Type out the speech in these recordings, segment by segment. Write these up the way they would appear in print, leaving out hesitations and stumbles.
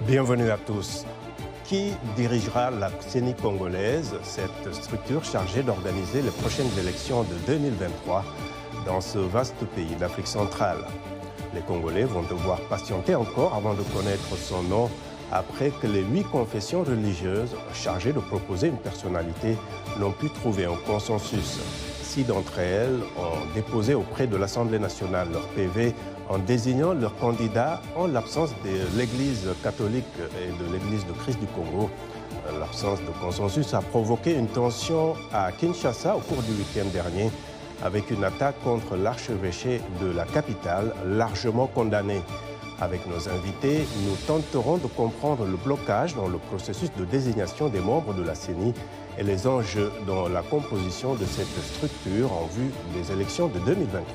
Bienvenue à tous. Qui dirigera la CENI congolaise, cette structure chargée d'organiser les prochaines élections de 2023 dans ce vaste pays d'Afrique centrale? Les Congolais vont devoir patienter encore avant de connaître son nom après que les 8 confessions religieuses chargées de proposer une personnalité n'ont pu trouver un consensus. 6 d'entre elles ont déposé auprès de l'Assemblée nationale leur PV en désignant leur candidat en l'absence de l'Église catholique et de l'Église de Christ du Congo. L'absence de consensus a provoqué une tension à Kinshasa au cours du week-end dernier avec une attaque contre l'archevêché de la capitale largement condamnée. Avec nos invités, nous tenterons de comprendre le blocage dans le processus de désignation des membres de la CENI et les enjeux dans la composition de cette structure en vue des élections de 2023.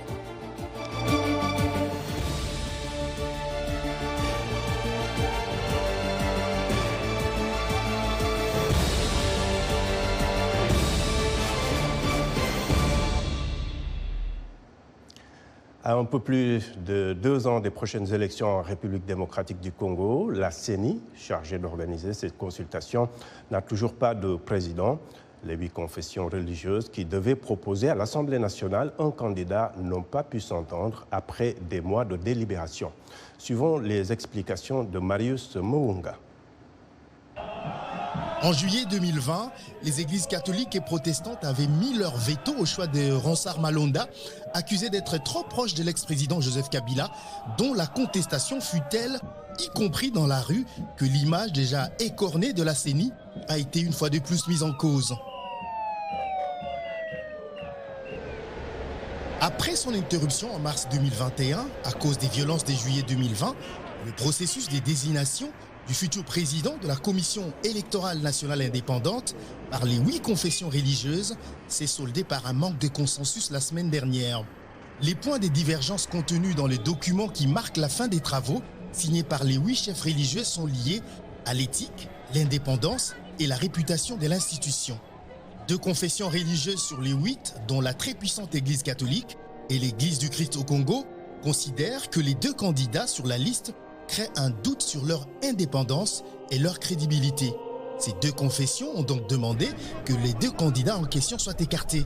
À un peu plus de 2 ans des prochaines élections en République démocratique du Congo, la CENI, chargée d'organiser cette consultation, n'a toujours pas de président. Les 8 confessions religieuses qui devaient proposer à l'Assemblée nationale un candidat n'ont pas pu s'entendre après des mois de délibération. Suivons les explications de Marius Mounga. En juillet 2020, les églises catholiques et protestantes avaient mis leur veto au choix de Ronsard Malonda, accusé d'être trop proche de l'ex-président Joseph Kabila, dont la contestation fut telle, y compris dans la rue, que l'image déjà écornée de la CENI a été une fois de plus mise en cause. Après son interruption en mars 2021, à cause des violences de juillet 2020, le processus de désignation du futur président de la Commission électorale nationale indépendante par les 8 confessions religieuses s'est soldé par un manque de consensus la semaine dernière. Les points de divergence contenus dans le document qui marque la fin des travaux, signés par les 8 chefs religieux, sont liés à l'éthique, l'indépendance et la réputation de l'institution. 2 confessions religieuses sur les 8, dont la très puissante Église catholique et l'Église du Christ au Congo, considèrent que les 2 candidats sur la liste créent un doute sur leur indépendance et leur crédibilité. Ces 2 confessions ont donc demandé que les 2 candidats en question soient écartés.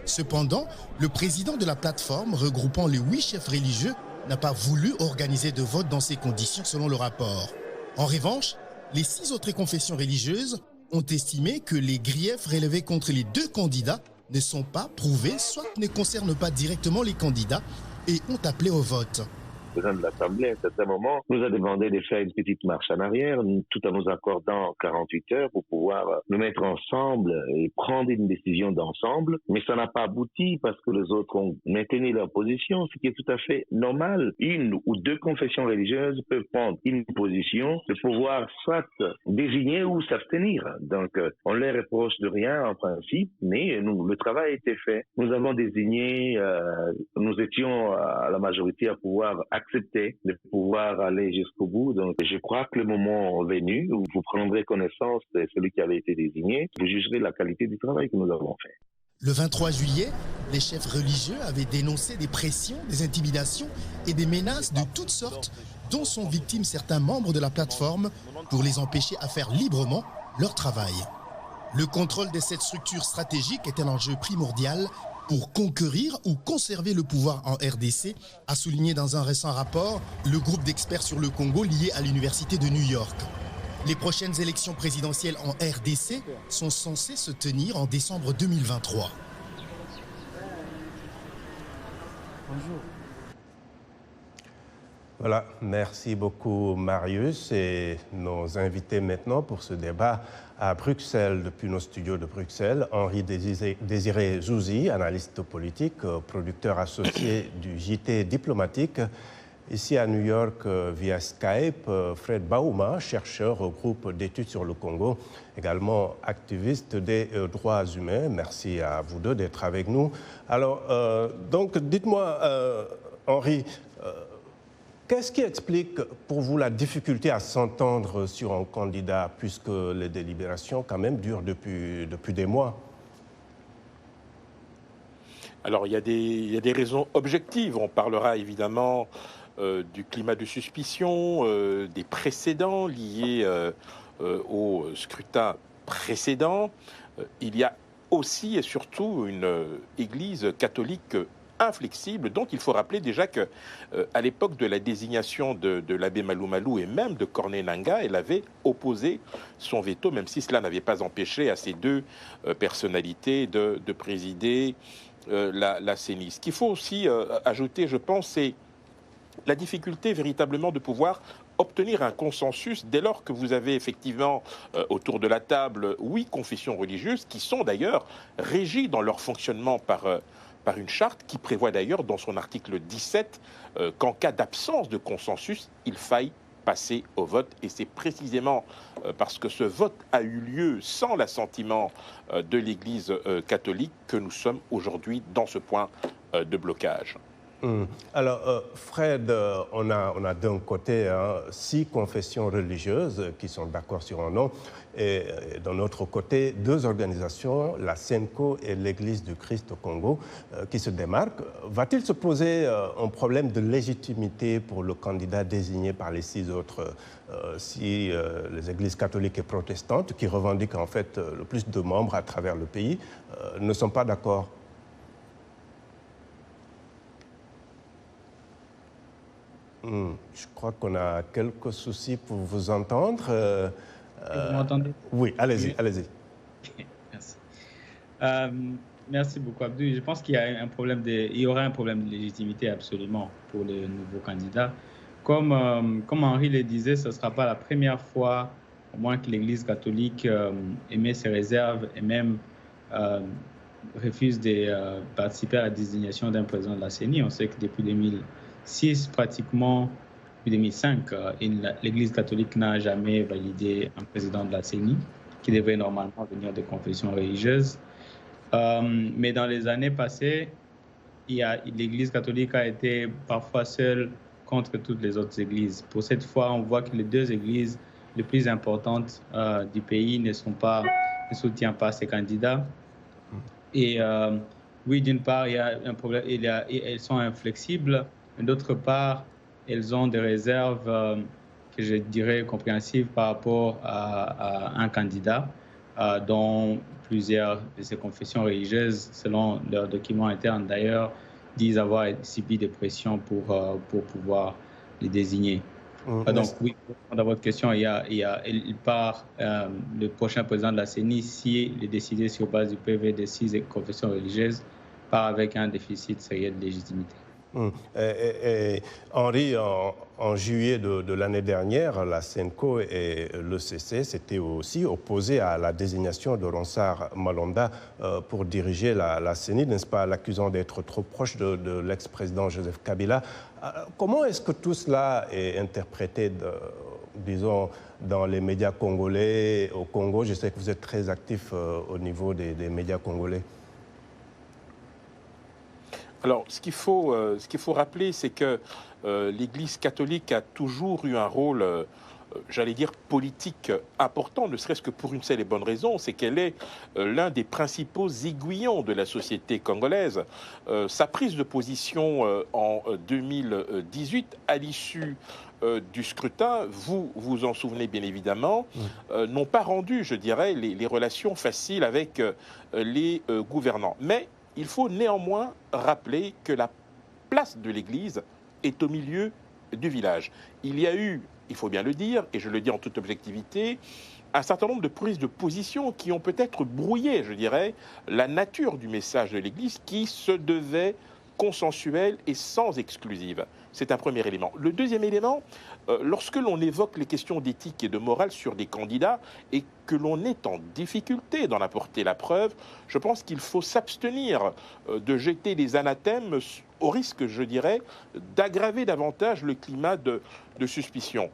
Cependant, le président de la plateforme regroupant les 8 chefs religieux n'a pas voulu organiser de vote dans ces conditions selon le rapport. En revanche, les 6 autres confessions religieuses ont estimé que les griefs relevés contre les 2 candidats ne sont pas prouvés, soit ne concernent pas directement les candidats et ont appelé au vote. Le président de l'Assemblée, à un certain moment, nous a demandé de faire une petite marche en arrière, tout en nous accordant 48 heures pour pouvoir nous mettre ensemble et prendre une décision d'ensemble. Mais ça n'a pas abouti parce que les autres ont maintenu leur position, ce qui est tout à fait normal. 1 ou 2 confessions religieuses peuvent prendre une position de pouvoir soit désigner ou s'abstenir. Donc, on les reproche de rien en principe, mais nous, le travail a été fait. Nous avons désigné, nous étions à la majorité à pouvoir accepter de pouvoir aller jusqu'au bout. Donc, je crois que le moment venu où vous prendrez connaissance de celui qui avait été désigné, vous jugerez la qualité du travail que nous avons fait. Le 23 juillet, les chefs religieux avaient dénoncé des pressions, des intimidations et des menaces de toutes sortes dont sont victimes certains membres de la plateforme pour les empêcher à faire librement leur travail. Le contrôle de cette structure stratégique est un enjeu primordial pour conquérir ou conserver le pouvoir en RDC, a souligné dans un récent rapport le groupe d'experts sur le Congo lié à l'Université de New York. Les prochaines élections présidentielles en RDC sont censées se tenir en décembre 2023. Bonjour. Voilà, merci beaucoup Marius et nos invités maintenant pour ce débat à Bruxelles, depuis nos studios de Bruxelles, Henri Désiré Zouzi, analyste politique, producteur associé du JT diplomatique. Ici à New York, via Skype, Fred Baouma, chercheur au groupe d'études sur le Congo, également activiste des droits humains. Merci à vous deux d'être avec nous. Alors, donc, dites-moi, Henri, qu'est-ce qui explique pour vous la difficulté à s'entendre sur un candidat, puisque les délibérations quand même durent depuis des mois? Alors il y a des raisons objectives. On parlera évidemment du climat de suspicion, des précédents liés au scrutin précédent. Il y a aussi et surtout une Église catholique inflexible, dont il faut rappeler déjà que à l'époque de la désignation de l'abbé Malou Malou et même de Corneille Nangaa, elle avait opposé son veto, même si cela n'avait pas empêché à ces deux personnalités de présider la CENI. Ce qu'il faut aussi ajouter, je pense, c'est la difficulté véritablement de pouvoir obtenir un consensus dès lors que vous avez effectivement autour de la table 8 confessions religieuses qui sont d'ailleurs régies dans leur fonctionnement par une charte qui prévoit d'ailleurs dans son article 17 qu'en cas d'absence de consensus, il faille passer au vote. Et c'est précisément parce que ce vote a eu lieu sans l'assentiment de l'Église catholique que nous sommes aujourd'hui dans ce point de blocage. Alors, Fred, on a d'un côté 6 confessions religieuses qui sont d'accord sur un nom, et d'un autre côté, 2 organisations, la SENCO et l'Église du Christ au Congo, qui se démarquent. Va-t-il se poser un problème de légitimité pour le candidat désigné par les 6 autres, si les églises catholiques et protestantes, qui revendiquent en fait le plus de membres à travers le pays, ne sont pas d'accord? Je crois qu'on a quelques soucis pour vous entendre. Vous m'entendez? Oui, allez-y, Oui. allez-y. Merci. Merci beaucoup, Abdou. Je pense qu'il y a il y aura un problème de légitimité absolument pour le nouveau candidat. Comme Henri le disait, ce ne sera pas la première fois, au moins, que l'Église catholique émet ses réserves et même refuse de participer à la désignation d'un président de la CENI. On sait que depuis 2006, pratiquement, depuis 2005, l'Église catholique n'a jamais validé un président de la CENI, qui devrait normalement venir de confessions religieuses. Mais dans les années passées, l'Église catholique a été parfois seule contre toutes les autres églises. Pour cette fois, on voit que les 2 églises les plus importantes du pays ne soutiennent pas ces candidats. Et oui, d'une part, il y a un problème, elles sont inflexibles, mais d'autre part, elles ont des réserves que je dirais compréhensibles par rapport à un candidat dont plusieurs de ces confessions religieuses, selon leurs documents internes d'ailleurs, disent avoir subi des pressions pour pouvoir les désigner. Donc oui, pour répondre à votre question, il part, le prochain président de la CENI, s'il est décidé sur base du PV des 6 confessions religieuses, part avec un déficit sérieux de légitimité. Henri, en juillet de l'année dernière, la SENCO et l'ECC s'étaient aussi opposés à la désignation de Ronsard Malonda pour diriger la CENI, n'est-ce pas, l'accusant d'être trop proche de l'ex-président Joseph Kabila. Comment est-ce que tout cela est interprété, disons, dans les médias congolais, au Congo? Je sais que vous êtes très actif au niveau des médias congolais. Alors, ce qu'il faut rappeler, c'est que l'Église catholique a toujours eu un rôle, j'allais dire, politique important, ne serait-ce que pour une seule et bonne raison, c'est qu'elle est l'un des principaux aiguillons de la société congolaise. Sa prise de position en 2018, à l'issue du scrutin, vous vous en souvenez bien évidemment, n'ont pas rendu, je dirais, les relations faciles avec les gouvernants. Mais il faut néanmoins rappeler que la place de l'Église est au milieu du village. Il y a eu, il faut bien le dire, et je le dis en toute objectivité, un certain nombre de prises de position qui ont peut-être brouillé, je dirais, la nature du message de l'Église qui se devait consensuel et sans exclusive. C'est un premier élément. Le deuxième élément, lorsque l'on évoque les questions d'éthique et de morale sur des candidats et que l'on est en difficulté d'en apporter la preuve, je pense qu'il faut s'abstenir de jeter des anathèmes au risque, je dirais, d'aggraver davantage le climat de suspicion.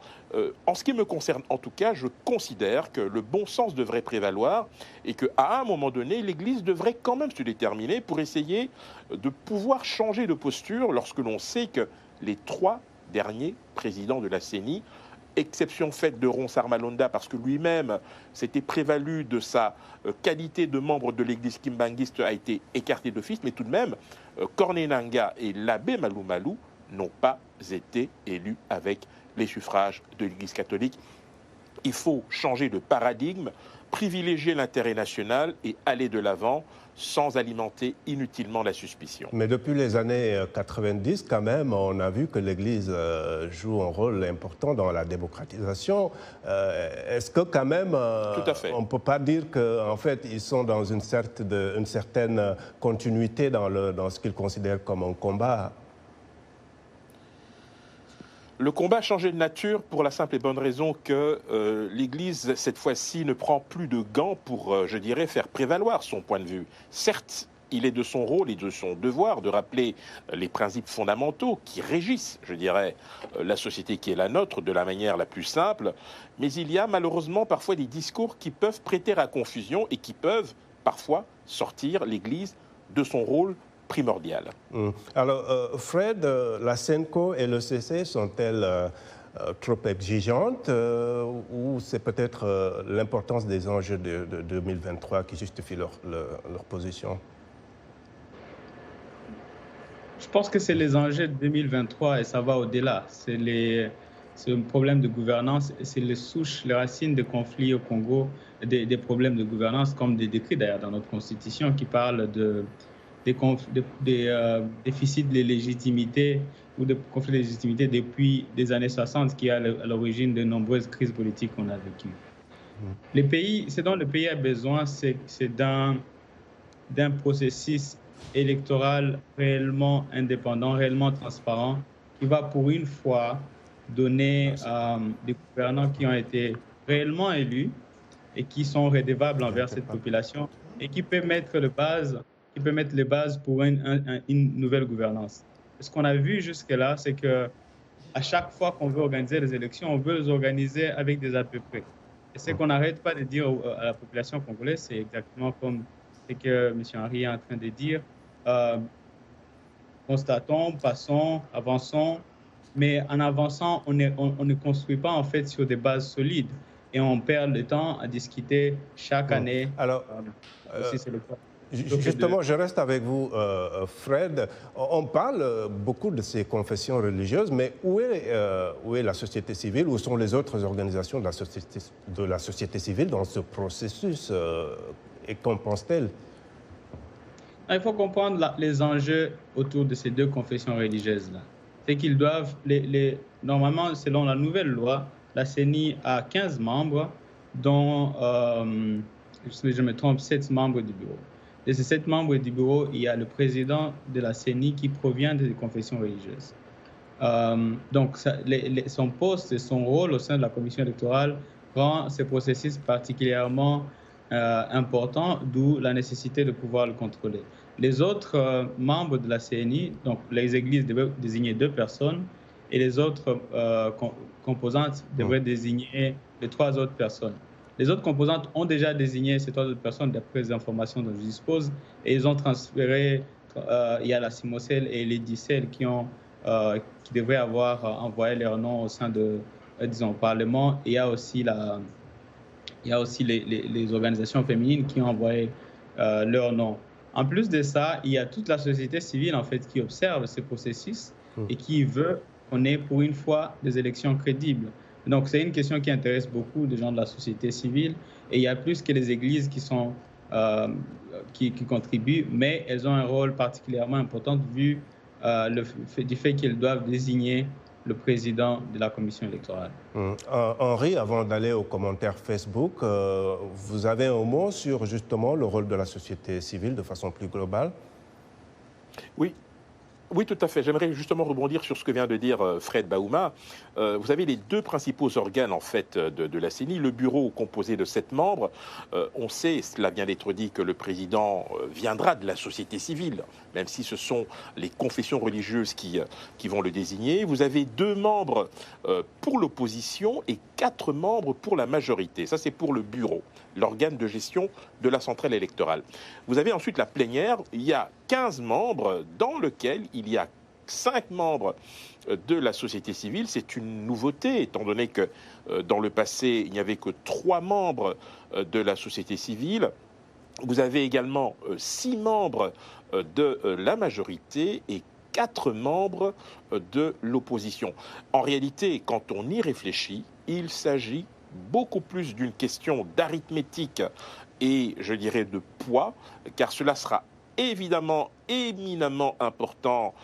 En ce qui me concerne, en tout cas, je considère que le bon sens devrait prévaloir et qu'à un moment donné, l'Église devrait quand même se déterminer pour essayer de pouvoir changer de posture lorsque l'on sait que les 3 derniers présidents de la CENI, exception faite de Ronsard Malonda parce que lui-même s'était prévalu de sa qualité de membre de l'Église kimbanguiste, a été écarté d'office, mais tout de même, Corneille Nangaa et l'abbé Malou Malou n'ont pas été élus avec les suffrages de l'Église catholique. Il faut changer de paradigme, privilégier l'intérêt national et aller de l'avant sans alimenter inutilement la suspicion. Mais depuis les années 90, quand même, on a vu que l'Église joue un rôle important dans la démocratisation. Est-ce que quand même, Tout à fait. on ne peut pas dire qu'en fait, ils sont dans une certaine continuité dans ce qu'ils considèrent comme un combat? Le combat a changé de nature pour la simple et bonne raison que l'Église, cette fois-ci, ne prend plus de gants pour, je dirais, faire prévaloir son point de vue. Certes, il est de son rôle et de son devoir de rappeler les principes fondamentaux qui régissent, je dirais, la société qui est la nôtre de la manière la plus simple, mais il y a malheureusement parfois des discours qui peuvent prêter à confusion et qui peuvent parfois sortir l'Église de son rôle primordial. Alors, Fred, la CENCO et le CC sont-elles trop exigeantes ou c'est peut-être l'importance des enjeux de 2023 qui justifie leur position? Je pense que c'est les enjeux de 2023 et ça va au-delà. C'est un problème de gouvernance et c'est les souches, les racines des conflits au Congo, des problèmes de gouvernance comme des décrits d'ailleurs dans notre constitution qui parlent des déficits de légitimité ou de conflits de légitimité depuis les années 60 qui est à l'origine de nombreuses crises politiques qu'on a vécues. Ce dont le pays a besoin, c'est d'un processus électoral réellement indépendant, réellement transparent, qui va pour une fois donner des gouvernants qui ont été réellement élus et qui sont redevables envers cette population et qui peut mettre les bases pour une nouvelle gouvernance. Ce qu'on a vu jusque-là, c'est qu'à chaque fois qu'on veut organiser les élections, on veut les organiser avec des à peu près. Et ce qu'on n'arrête pas de dire à la population congolaise, c'est exactement comme ce que M. Henry est en train de dire. Constatons, passons, avançons, mais en avançant, on ne construit pas en fait sur des bases solides et on perd le temps à discuter chaque année. Alors, justement, je reste avec vous, Fred. On parle beaucoup de ces confessions religieuses, mais où est la société civile? Où sont les autres organisations de la société civile dans ce processus et qu'en pense-t-elle? Il faut comprendre les enjeux autour de ces deux confessions religieuses-là. C'est qu'ils doivent, normalement, selon la nouvelle loi, la CENI a 15 membres, dont, si je me trompe, 7 membres du bureau. De ces 7 membres du bureau, il y a le président de la CENI qui provient des confessions religieuses. Donc, son poste et son rôle au sein de la commission électorale rend ce processus particulièrement important, d'où la nécessité de pouvoir le contrôler. Les autres membres de la CENI, donc les églises devaient désigner 2 personnes et les autres composantes devraient désigner les 3 autres personnes. Les autres composantes ont déjà désigné ces 3 autres personnes d'après les informations dont je dispose et ils ont transféré, il y a la Simocel et les Dicel qui devraient avoir envoyé leur nom au sein de, disons, au Parlement. Et il y a aussi les organisations féminines qui ont envoyé leur nom. En plus de ça, il y a toute la société civile en fait qui observe ce processus et qui veut qu'on ait pour une fois des élections crédibles. Donc c'est une question qui intéresse beaucoup de gens de la société civile et il y a plus que les églises qui contribuent, mais elles ont un rôle particulièrement important vu du fait qu'elles doivent désigner le président de la commission électorale. Henri, avant d'aller aux commentaires Facebook, vous avez un mot sur justement le rôle de la société civile de façon plus globale? Oui, tout à fait. J'aimerais justement rebondir sur ce que vient de dire Fred Baouma. Vous avez les 2 principaux organes en fait de la CENI. Le bureau composé de 7 membres. On sait, cela vient d'être dit, que le président viendra de la société civile, même si ce sont les confessions religieuses qui vont le désigner. Vous avez 2 membres pour l'opposition et 4 membres pour la majorité. Ça, c'est pour le bureau, l'organe de gestion de la centrale électorale. Vous avez ensuite la plénière. Il y a 15 membres dans lequel il y a 5 membres de la société civile. C'est une nouveauté, étant donné que dans le passé, il n'y avait que 3 membres de la société civile. Vous avez également 6 membres de la majorité et 4 membres de l'opposition. En réalité, quand on y réfléchit, il s'agit beaucoup plus d'une question d'arithmétique et, je dirais, de poids, car cela sera évidemment éminemment important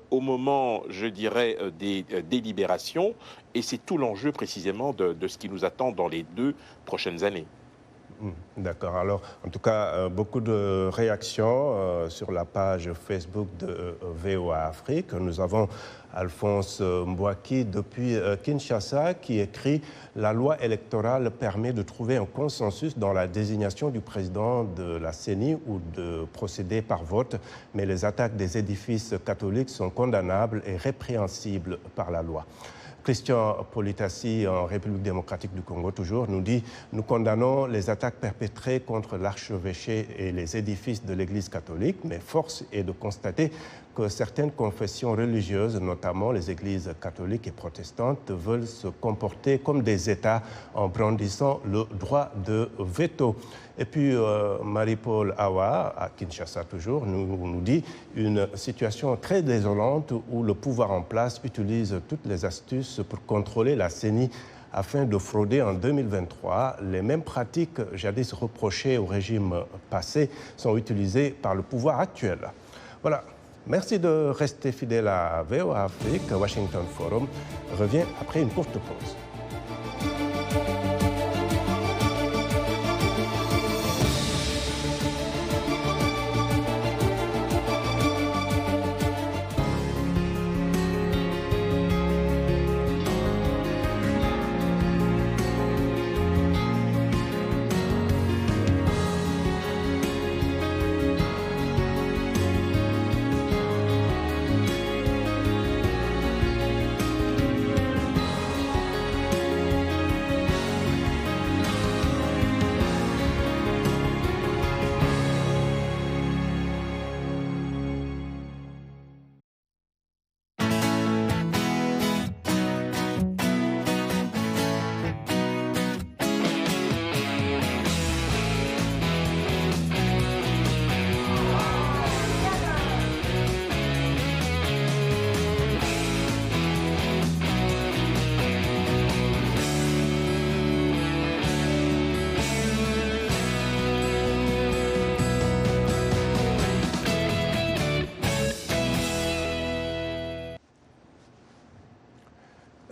au moment, je dirais, des délibérations, et c'est tout l'enjeu précisément de ce qui nous attend dans les 2 prochaines années. D'accord. Alors, en tout cas, beaucoup de réactions sur la page Facebook de VOA Afrique. Nous avons Alphonse Mbouaki depuis Kinshasa qui écrit « La loi électorale permet de trouver un consensus dans la désignation du président de la CENI ou de procéder par vote, mais les attaques des édifices catholiques sont condamnables et répréhensibles par la loi ». Christian Politassi, en République démocratique du Congo, toujours, nous dit « Nous condamnons les attaques perpétrées contre l'archevêché et les édifices de l'Église catholique, mais force est de constater que certaines confessions religieuses, notamment les églises catholiques et protestantes, veulent se comporter comme des États en brandissant le droit de veto. » Et puis Marie-Paul Awa, à Kinshasa toujours, nous dit une situation très désolante où le pouvoir en place utilise toutes les astuces pour contrôler la CENI afin de frauder en 2023. Les mêmes pratiques jadis reprochées au régime passé sont utilisées par le pouvoir actuel. Voilà. Merci de rester fidèle à VOA Afrique. Washington Forum revient après une courte pause.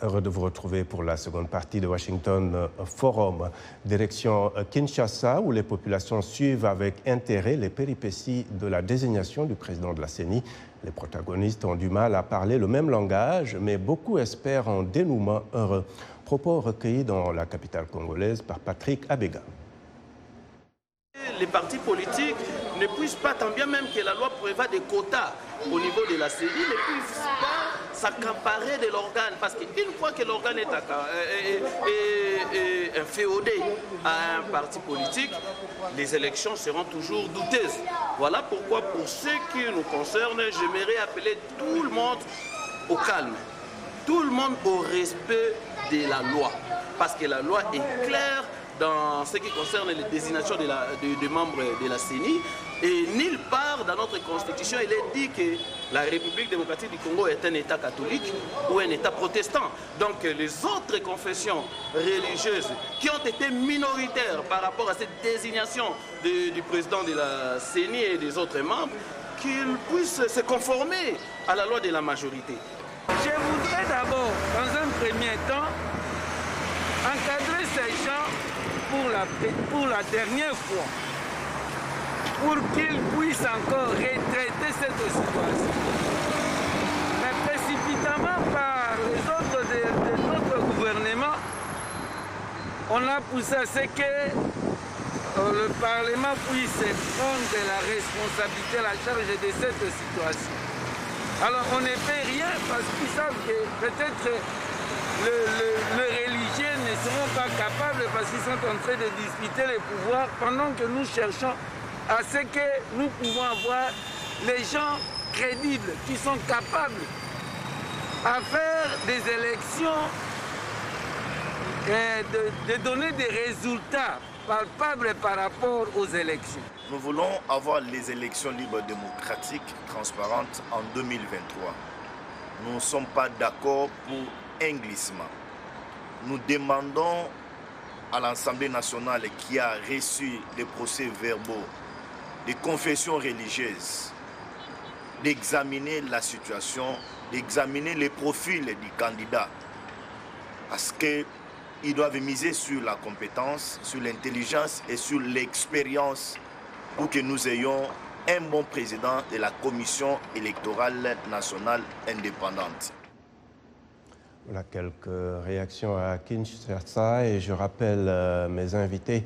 Heureux de vous retrouver pour la seconde partie de Washington Forum. Direction Kinshasa, où les populations suivent avec intérêt les péripéties de la désignation du président de la CENI. Les protagonistes ont du mal à parler le même langage, mais beaucoup espèrent un dénouement heureux. Propos recueillis dans la capitale congolaise par Patrick Abega. Les partis politiques ne puissent pas, tant bien même que la loi prévoit des quotas au niveau de la CENI, ne puissent pas s'accaparer de l'organe. Parce qu'une fois que l'organe est féodé à un parti politique, les élections seront toujours douteuses. Voilà pourquoi, pour ce qui nous concerne, j'aimerais appeler tout le monde au calme, tout le monde au respect de la loi. Parce que la loi est claire dans ce qui concerne les désignations des membres de la CENI. Et nulle part dans notre constitution, il est dit que la République démocratique du Congo est un État catholique ou un État protestant. Donc les autres confessions religieuses qui ont été minoritaires par rapport à cette désignation du président de la CENI et des autres membres, qu'ils puissent se conformer à la loi de la majorité. Je voudrais d'abord, dans un premier temps, encadrer ces gens pour la dernière fois, pour qu'ils puissent encore retraiter cette situation. Mais précipitamment par les autres de notre gouvernement, on a poussé à ce que le Parlement puisse prendre la responsabilité, la charge de cette situation. Alors on ne fait rien parce qu'ils savent que peut-être les religieux ne seront pas capables parce qu'ils sont en train de disputer les pouvoirs pendant que nous cherchons à ce que nous pouvons avoir les gens crédibles qui sont capables à faire des élections et de donner des résultats palpable par rapport aux élections. Nous voulons avoir les élections libres, démocratiques, transparentes en 2023. Nous ne sommes pas d'accord pour un glissement. Nous demandons à l'Assemblée nationale qui a reçu les procès-verbaux des confessions religieuses d'examiner la situation, d'examiner les profils des candidats. Parce qu'ils doivent miser sur la compétence, sur l'intelligence et sur l'expérience pour que nous ayons un bon président de la Commission électorale nationale indépendante. Voilà quelques réactions à Kinshasa et je rappelle mes invités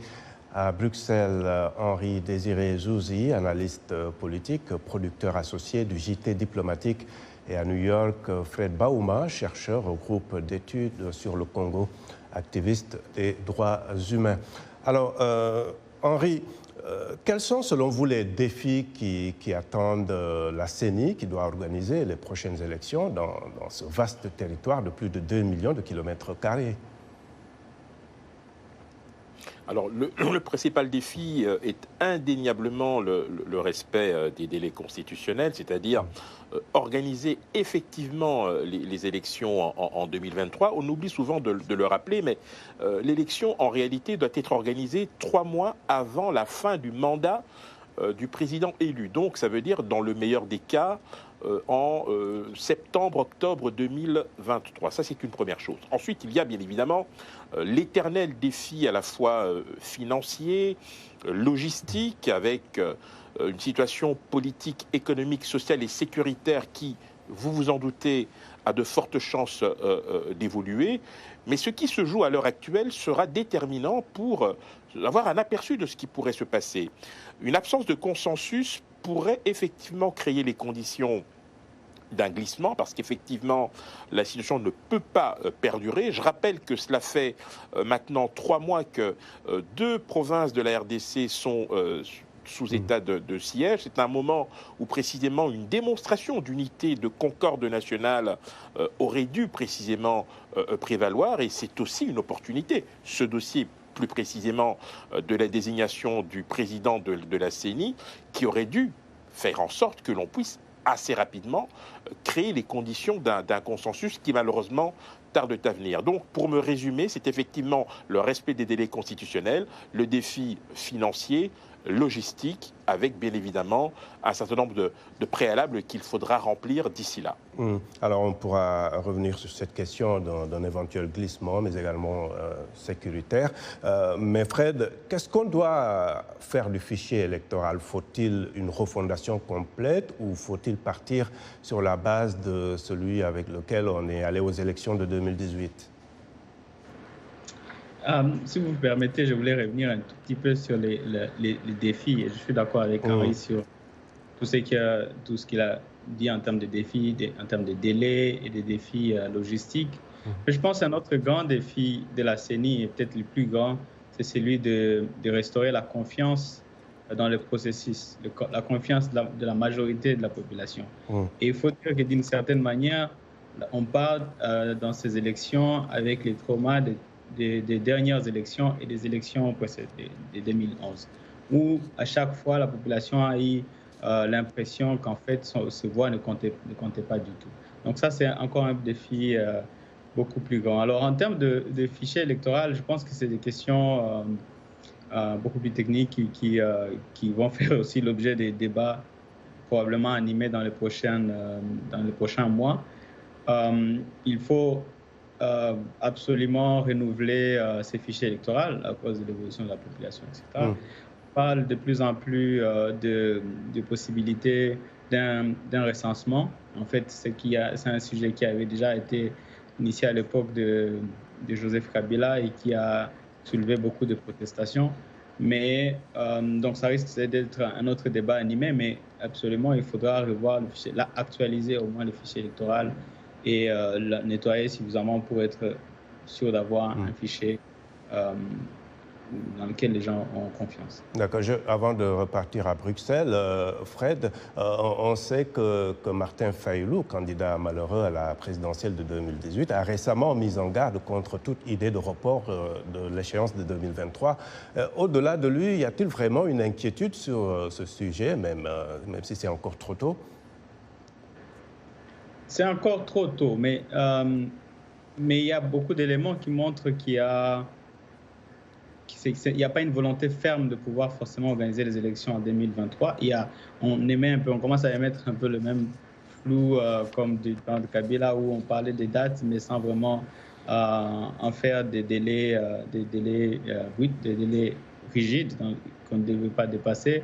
à Bruxelles, Henri Désiré Zouzi, analyste politique, producteur associé du JT diplomatique, et à New York, Fred Bauma, chercheur au groupe d'études sur le Congo, activiste des droits humains. Alors, Henri, quels sont selon vous les défis qui attendent la CENI, qui doit organiser les prochaines élections dans ce vaste territoire de plus de 2 millions de kilomètres carrés? Alors, le principal défi est indéniablement le respect des délais constitutionnels, c'est-à-dire organiser effectivement les élections en 2023. On oublie souvent de le rappeler, mais l'élection, en réalité, doit être organisée 3 mois avant la fin du mandat du président élu. Donc, ça veut dire, dans le meilleur des cas, en septembre-octobre 2023. Ça, c'est une première chose. Ensuite, il y a bien évidemment l'éternel défi à la fois financier, logistique, avec une situation politique, économique, sociale et sécuritaire qui, vous vous en doutez, a de fortes chances d'évoluer. Mais ce qui se joue à l'heure actuelle sera déterminant pour avoir un aperçu de ce qui pourrait se passer. Une absence de consensus pourrait effectivement créer les conditions d'un glissement, parce qu'effectivement, la situation ne peut pas perdurer. Je rappelle que cela fait maintenant 3 mois que 2 provinces de la RDC sont sous état de siège. C'est un moment où précisément une démonstration d'unité, de concorde nationale aurait dû précisément prévaloir, et c'est aussi une opportunité. Ce dossier, plus précisément de la désignation du président de la CENI, qui aurait dû faire en sorte que l'on puisse assez rapidement créer les conditions d'un consensus qui malheureusement tarde à venir. Donc, pour me résumer, c'est effectivement le respect des délais constitutionnels, le défi financier, logistique, avec bien évidemment un certain nombre de préalables qu'il faudra remplir d'ici là. Alors on pourra revenir sur cette question d'un éventuel glissement, mais également sécuritaire. Mais Fred, qu'est-ce qu'on doit faire du fichier électoral? Faut-il une refondation complète ou faut-il partir sur la base de celui avec lequel on est allé aux élections de 2018? Si vous me permettez, je voulais revenir un tout petit peu sur les défis. Et je suis d'accord avec Henri sur tout ce qu'il a dit en termes de défis, en termes de délais et des défis logistiques. Mais je pense qu'un autre grand défi de la CENI, et peut-être le plus grand, c'est celui de restaurer la confiance dans le processus, la confiance de la majorité de la population. Et il faut dire que d'une certaine manière, on part dans ces élections avec les traumas des dernières élections et des élections précédentes, de 2011, où à chaque fois la population a eu l'impression qu'en fait ses voix ne comptaient pas du tout. Donc ça, c'est encore un défi beaucoup plus grand. Alors en termes de fichier électoral, je pense que c'est des questions beaucoup plus techniques qui vont faire aussi l'objet des débats probablement animés dans les prochains mois. Il faut absolument renouveler ces fichiers électoraux à cause de l'évolution de la population, etc. On parle de plus en plus de possibilités d'un recensement. En fait, c'est un sujet qui avait déjà été initié à l'époque de Joseph Kabila et qui a soulevé beaucoup de protestations. Mais donc ça risque d'être un autre débat animé, mais absolument, il faudra revoir le fichier, actualiser au moins le fichier électoral et nettoyer suffisamment pour être sûr d'avoir un fichier dans lequel les gens ont confiance. D'accord. Avant de repartir à Bruxelles, Fred, on sait que Martin Fayulu, candidat malheureux à la présidentielle de 2018, a récemment mis en garde contre toute idée de report de l'échéance de 2023. Au-delà de lui, y a-t-il vraiment une inquiétude sur ce sujet, même si c'est encore trop tôt? C'est encore trop tôt, mais il y a beaucoup d'éléments qui montrent qu'il n'y a pas une volonté ferme de pouvoir forcément organiser les élections en 2023. On commence à émettre un peu le même flou comme du temps de Kabila, où on parlait des dates, mais sans vraiment en faire des délais rigides qu'on ne devait pas dépasser.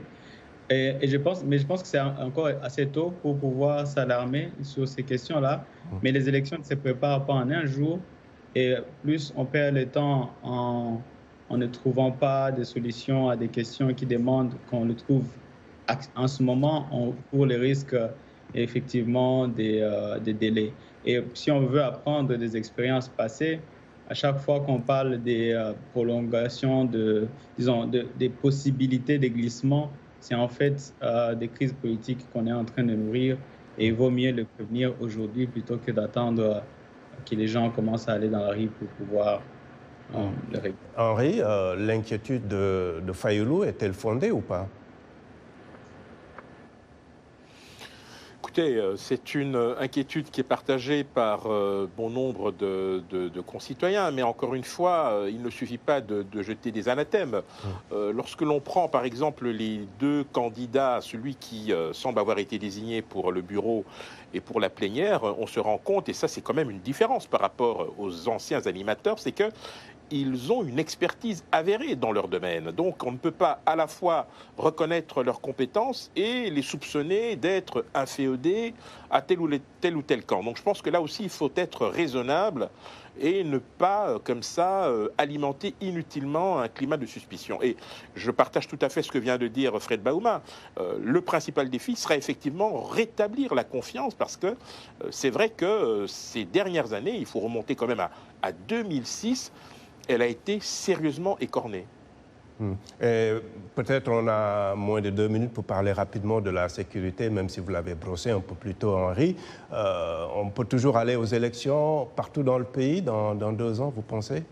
Et je pense que c'est encore assez tôt pour pouvoir s'alarmer sur ces questions-là. Mais les élections ne se préparent pas en un jour. Et plus on perd le temps en ne trouvant pas de solutions à des questions qui demandent qu'on le trouve en ce moment, on court les risques effectivement des délais. Et si on veut apprendre des expériences passées, à chaque fois qu'on parle des prolongations, des possibilités de glissement, c'est en fait des crises politiques qu'on est en train de nourrir, et il vaut mieux le prévenir aujourd'hui plutôt que d'attendre que les gens commencent à aller dans la rue pour pouvoir le régler. Henri, l'inquiétude de Fayulu est-elle fondée ou pas? Écoutez, c'est une inquiétude qui est partagée par bon nombre de concitoyens, mais encore une fois, il ne suffit pas de jeter des anathèmes. Lorsque l'on prend par exemple les deux candidats, celui qui semble avoir été désigné pour le bureau et pour la plénière, on se rend compte, et ça c'est quand même une différence par rapport aux anciens animateurs, c'est que ils ont une expertise avérée dans leur domaine. Donc on ne peut pas à la fois reconnaître leurs compétences et les soupçonner d'être inféodés à tel ou tel camp. Donc je pense que là aussi il faut être raisonnable et ne pas comme ça alimenter inutilement un climat de suspicion. Et je partage tout à fait ce que vient de dire Fred Bauma. Le principal défi sera effectivement rétablir la confiance, parce que c'est vrai que ces dernières années, il faut remonter quand même à 2006, elle a été sérieusement écornée. Peut-être on a moins de 2 minutes pour parler rapidement de la sécurité, même si vous l'avez brossé un peu plus tôt, Henri. On peut toujours aller aux élections partout dans le pays dans 2 ans, vous pensez,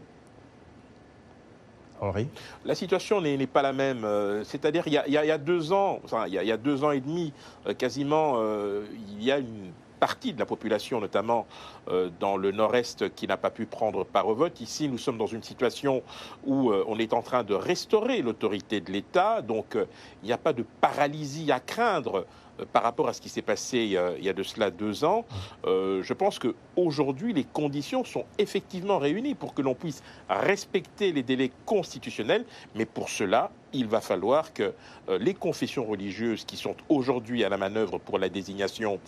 Henri? La situation n'est pas la même. C'est-à-dire, il y a 2 ans, enfin, il y a 2 ans et demi, quasiment, il y a une partie de la population, notamment dans le nord-est, qui n'a pas pu prendre part au vote. Ici, nous sommes dans une situation où on est en train de restaurer l'autorité de l'État, donc il n'y a pas de paralysie à craindre par rapport à ce qui s'est passé il y a de cela 2 ans. Je pense qu'aujourd'hui, les conditions sont effectivement réunies pour que l'on puisse respecter les délais constitutionnels, mais pour cela, il va falloir que les confessions religieuses qui sont aujourd'hui à la manœuvre pour la désignation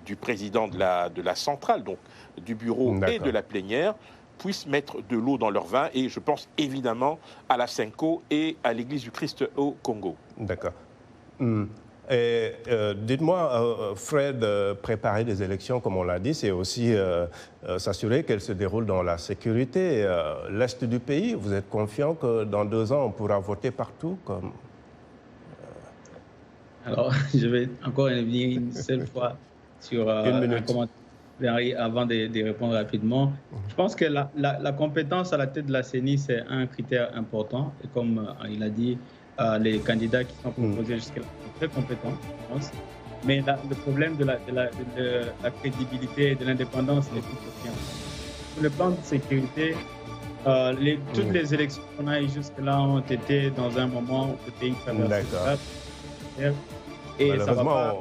du président de la centrale, donc du bureau et de la plénière, puissent mettre de l'eau dans leur vin. Et je pense évidemment à la Senko et à l'Église du Christ au Congo. D'accord. Et dites-moi, Fred, préparer des élections, comme on l'a dit, c'est aussi s'assurer qu'elles se déroulent dans la sécurité. L'Est du pays, vous êtes confiant que dans 2 ans, on pourra voter partout comme... Alors, je vais encore revenir une seule fois sur un commentaire avant de répondre rapidement. Je pense que la compétence à la tête de la CENI, c'est un critère important. Et comme il a dit, les candidats qui sont proposés jusqu'à là sont très compétents, je pense. Mais le problème de la crédibilité et de l'indépendance est tout aussi important. Sur le plan de sécurité, toutes les élections qu'on a eues jusque-là ont été dans un moment où le pays traverse. Et ça va pas...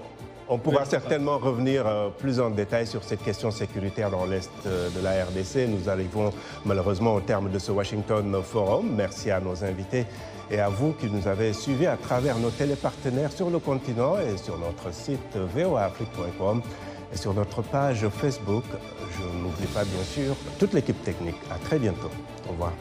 On pourra certainement revenir plus en détail sur cette question sécuritaire dans l'Est de la RDC. Nous arrivons malheureusement au terme de ce Washington Forum. Merci à nos invités et à vous qui nous avez suivis à travers nos télépartenaires sur le continent et sur notre site voaafrique.com et sur notre page Facebook. Je n'oublie pas bien sûr toute l'équipe technique. À très bientôt. Au revoir.